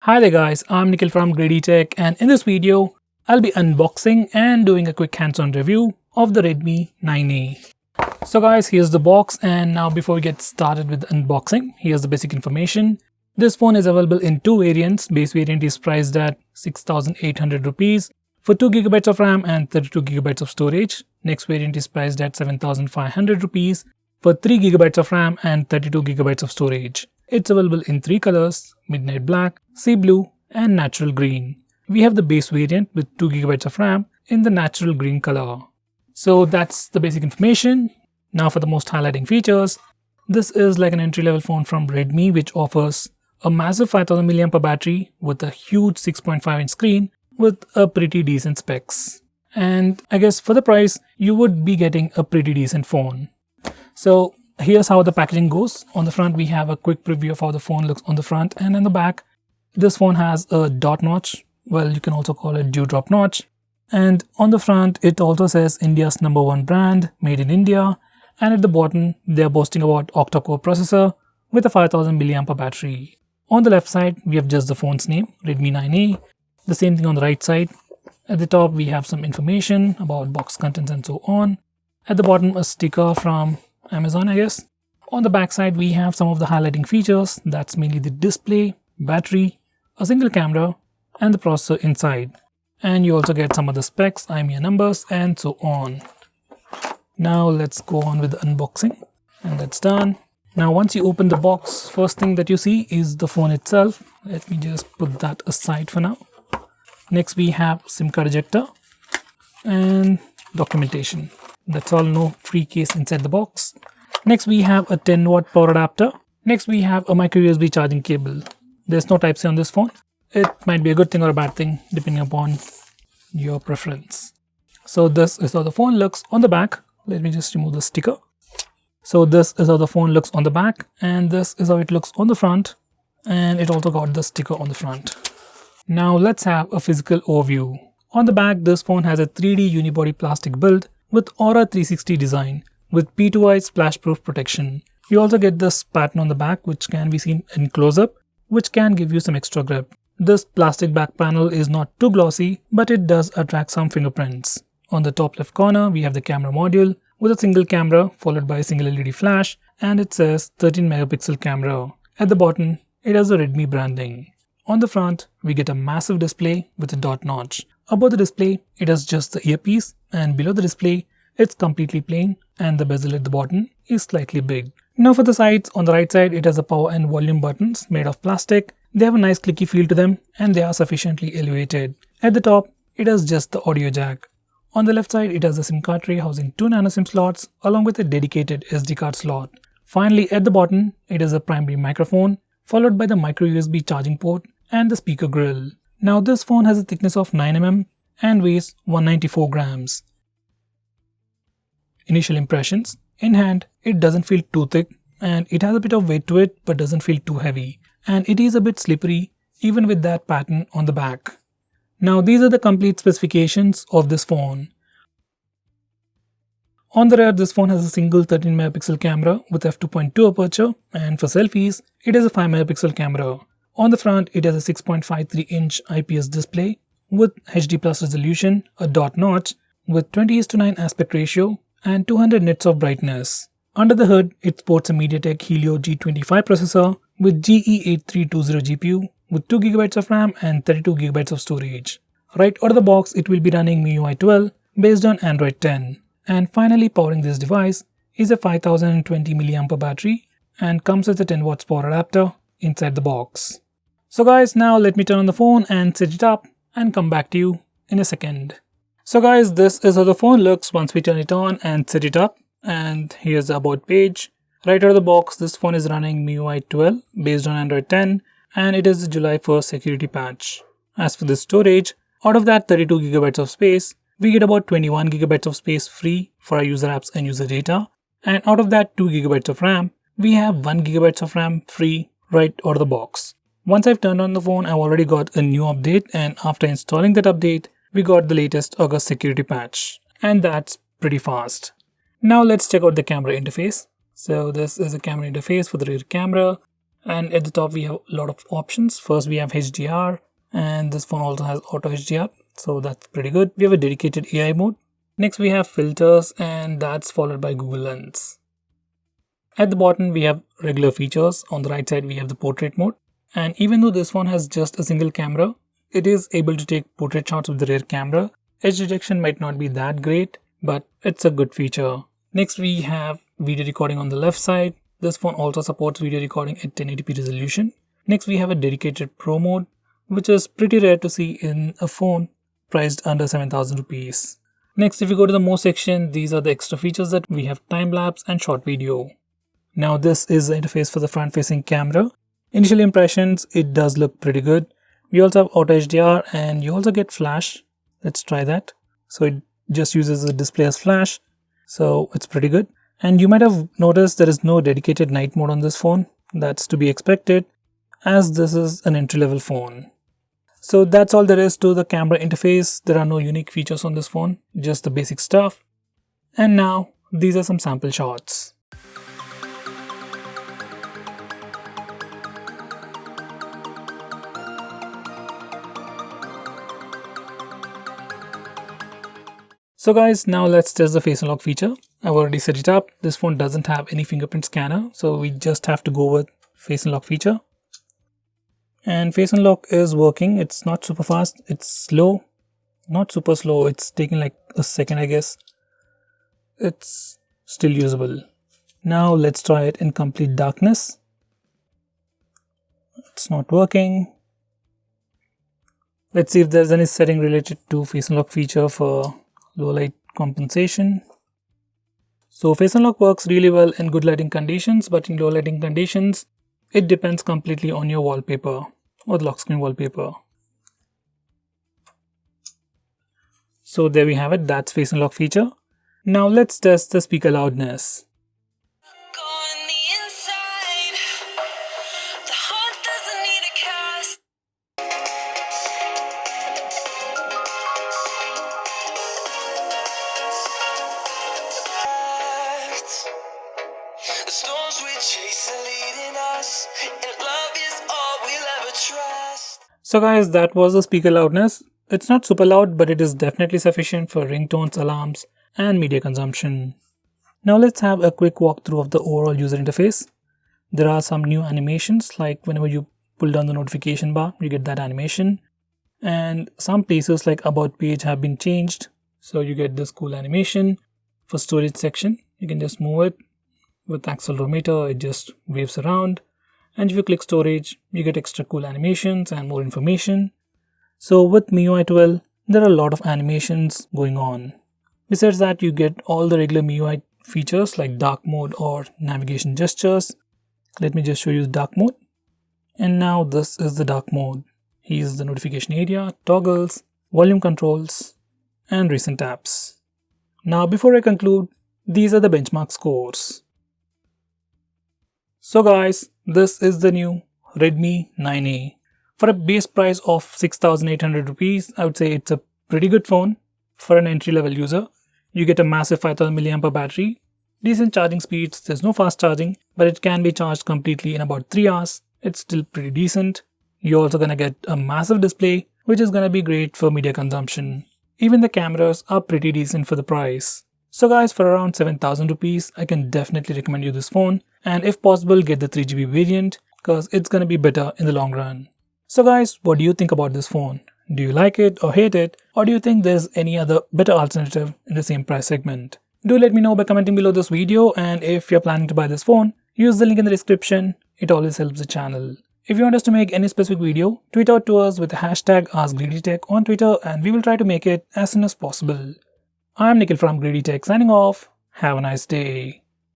Hi there guys, I'm Nikhil from GreedyTech, and in this video, I'll be unboxing and doing a quick hands-on review of the Redmi 9A. So guys, here's the box, and now before we get started with the unboxing, here's the basic information. This phone is available in two variants. Base variant is priced at 6,800 rupees for 2GB of RAM and 32GB of storage. Next variant is priced at 7,500 rupees for 3GB of RAM and 32GB of storage. It's available in three colors: midnight black, sea blue, and natural green. We have the base variant with 2GB of RAM in the natural green color. So that's the basic information. Now for the most highlighting features. This is like an entry-level phone from Redmi, which offers a massive 5000 mAh battery with a huge 6.5-inch screen with a pretty decent specs. And I guess for the price, you would be getting a pretty decent phone. So here's how the packaging goes. On the front, we have a quick preview of how the phone looks on the front, and in the back, this phone has a dot notch. Well, you can also call it dewdrop notch. And on the front, it also says India's #1 brand, made in India. And at the bottom, they're boasting about octa-core processor with a 5000 mAh battery. On the left side, we have just the phone's name, Redmi 9A. The same thing on the right side. At the top, we have some information about box contents and so on. At the bottom, a sticker from Amazon, I guess. On the back side, we have some of the highlighting features. That's mainly the display, battery, a single camera, and the processor inside. And you also get some of the specs, IMEI numbers, and so on. Now let's go on with the unboxing, and that's done. Now once you open the box, first thing that you see is the phone itself. Let me just put that aside for now. Next we have SIM card ejector and documentation. That's all, no free case inside the box. Next we have a 10-watt power adapter. Next we have a micro USB charging cable. There's no Type-C on this phone. It might be a good thing or a bad thing depending upon your preference. So this is how the phone looks on the back. Let me just remove the sticker. So this is how the phone looks on the back, and this is how it looks on the front, and it also got the sticker on the front. Now let's have a physical overview. On the back, this phone has a 3D unibody plastic build with Aura 360 design with P2I splash-proof protection. You also get this pattern on the back, which can be seen in close-up, which can give you some extra grip. This plastic back panel is not too glossy, but it does attract some fingerprints. On the top left corner, we have the camera module with a single camera followed by a single LED flash, and it says 13 megapixel camera. At the bottom, it has the Redmi branding. On the front, we get a massive display with a dot notch. Above the display, it has just the earpiece, and below the display, it's completely plain, and the bezel at the bottom is slightly big. Now for the sides, on the right side, it has a power and volume buttons made of plastic. They have a nice clicky feel to them, and they are sufficiently elevated. At the top, it has just the audio jack. On the left side, it has a SIM card tray housing 2 nano SIM slots along with a dedicated SD card slot. Finally, at the bottom, it has a primary microphone followed by the micro USB charging port and the speaker grill. Now this phone has a thickness of 9 mm and weighs 194 grams. Initial impressions. In hand, it doesn't feel too thick, and it has a bit of weight to it but doesn't feel too heavy. And it is a bit slippery even with that pattern on the back. Now these are the complete specifications of this phone. On the rear, this phone has a single 13 megapixel camera with f2.2 aperture, and for selfies, it has a 5 megapixel camera. On the front, it has a 6.53-inch IPS display with HD plus resolution, a dot notch with 20:9 aspect ratio and 200 nits of brightness. Under the hood, it sports a MediaTek Helio G25 processor with GE8320 GPU with 2GB of RAM and 32GB of storage. Right out of the box, it will be running MIUI 12 based on Android 10. And finally, powering this device is a 5020 mAh battery and comes with a 10 watts power adapter inside the box. So guys, now let me turn on the phone and set it up and come back to you in a second. So guys, this is how the phone looks once we turn it on and set it up. And here's the about page. Right out of the box, this phone is running MIUI 12 based on Android 10, and it is the July 1st security patch. As for the storage, out of that 32GB of space, we get about 21GB of space free for our user apps and user data. And out of that 2GB of RAM, we have 1GB of RAM free right out of the box. Once I've turned on the phone, I've already got a new update, and after installing that update, we got the latest August security patch. And that's pretty fast. Now let's check out the camera interface. So this is a camera interface for the rear camera. And at the top we have a lot of options. First we have HDR, and this phone also has auto HDR, so that's pretty good. We have a dedicated AI mode. Next we have filters, and that's followed by Google Lens. At the bottom we have regular features. On the right side we have the portrait mode, and even though this phone has just a single camera, it is able to take portrait shots with the rear camera. Edge detection might not be that great, but it's a good feature. Next we have video recording on the left side. This phone also supports video recording at 1080p resolution. Next we have a dedicated Pro mode, which is pretty rare to see in a phone priced under 7,000 rupees. Next, if you go to the more section, these are the extra features that we have: time-lapse and short video. Now this is the interface for the front-facing camera. Initial impressions, it does look pretty good. We also have auto HDR, and you also get flash. Let's try that. So it just uses the display as flash, so it's pretty good. And you might have noticed there is no dedicated night mode on this phone. That's to be expected, as this is an entry-level phone. So that's all there is to the camera interface. There are no unique features on this phone, just the basic stuff. And now these are some sample shots. So guys, now let's test the face unlock feature. I've already set it up. This phone doesn't have any fingerprint scanner, so we just have to go with face unlock feature. And face unlock is working. It's not super fast, it's slow, not super slow. It's taking like a second, I guess. It's still usable. Now let's try it in complete darkness. It's not working. Let's see if there's any setting related to face unlock feature for low light compensation. So face unlock works really well in good lighting conditions, but in low lighting conditions, it depends completely on your wallpaper or the lock screen wallpaper. So there we have it, that's face unlock feature. Now let's test the speaker loudness. The storms we chase are leading us, and love is all we'll ever trust. So guys, that was the speaker loudness. It's not super loud, but it is definitely sufficient for ringtones, alarms, and media consumption. Now let's have a quick walkthrough of the overall user interface. There are some new animations, like whenever you pull down the notification bar, you get that animation. And some places like about page have been changed, so you get this cool animation. For storage section, you can just move it. With accelerometer, it just waves around, and if you click storage, you get extra cool animations and more information. So with MIUI 12, there are a lot of animations going on. Besides that, you get all the regular MIUI features like dark mode or navigation gestures. Let me just show you the dark mode. And now this is the dark mode. Here's the notification area, toggles, volume controls, and recent apps. Now before I conclude, these are the benchmark scores. So guys, this is the new Redmi 9A. For a base price of 6,800 rupees, I would say it's a pretty good phone for an entry-level user. You get a massive 5000 mAh battery, decent charging speeds, there's no fast charging, but it can be charged completely in about 3 hours. It's still pretty decent. You're also gonna get a massive display, which is gonna be great for media consumption. Even the cameras are pretty decent for the price. So guys, for around 7,000 rupees, I can definitely recommend you this phone, and if possible, get the 3GB variant because it's gonna be better in the long run. So guys, what do you think about this phone? Do you like it or hate it, or do you think there's any other better alternative in the same price segment? Do let me know by commenting below this video, and if you're planning to buy this phone, use the link in the description. It always helps the channel. If you want us to make any specific video, tweet out to us with the hashtag AskGreedyTech on Twitter, and we will try to make it as soon as possible. I'm Nikhil from GreedyTech signing off. Have a nice day.